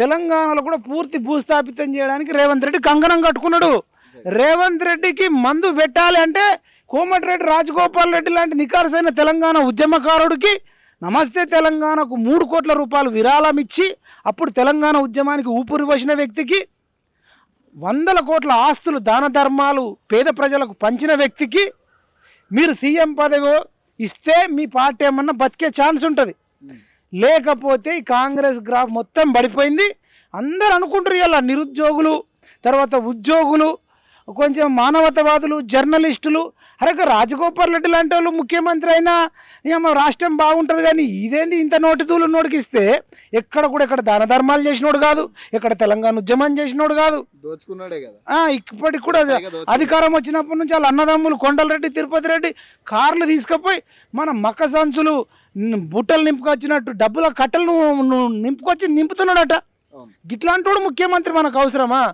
తెలంగాణలో కూడా పూర్తి భూస్థాపితం చేయడానికి రేవంత్ రెడ్డి కంకణం కట్టుకున్నాడు. రేవంత్ రెడ్డికి మందు పెట్టాలి అంటే కోమటిరెడ్డి రాజగోపాల్ రెడ్డి లాంటి నికార్సైన తెలంగాణ ఉద్యమకారుడికి నమస్తే తెలంగాణకు 3 కోట్ల రూపాయలు విరాళం ఇచ్చి అప్పుడు తెలంగాణ ఉద్యమానికి ఊపిరి పోసిన వ్యక్తికి 100 కోట్ల ఆస్తులు దాన ధర్మాలు పేద ప్రజలకు పంచిన వ్యక్తికి మీరు సీఎం పదవి ఇస్తే మీ పార్టీ ఏమన్నా బతికే ఛాన్స్ ఉంటుంది. లేకపోతే ఈ కాంగ్రెస్ గ్రాఫ్ మొత్తం పడిపోయింది. అందరు అనుకుంటారు ఇలా నిరుద్యోగులు, తర్వాత ఉద్యోగులు, కొంచెం మానవతావాదులు, జర్నలిస్టులు, అరే రాజగోపాల్ రెడ్డి లాంటి వాళ్ళు ముఖ్యమంత్రి అయినా రాష్ట్రం బాగుంటుంది. కానీ ఇదేంటి ఇంత నోటి దూలు నోటికిస్తే ఎక్కడ కూడా ఇక్కడ దాన ధర్మాలు చేసినోడు కాదు, ఇక్కడ తెలంగాణ ఉద్యమం చేసినోడు కాదు, దోచుకున్నాడే కదా. ఇప్పటికి కూడా అధికారం వచ్చినప్పటి నుంచి వాళ్ళ అన్నదమ్ములు కొండలరెడ్డి తిరుపతి రెడ్డి కార్లు తీసుకుపోయి మన మక్క సంచులు బుట్టలు నింపుకొచ్చినట్టు డబ్బుల కట్టలు నింపుకొచ్చి నింపుతున్నాడట. ఇట్లాంటి వాడు ముఖ్యమంత్రి మనకు అవసరమా?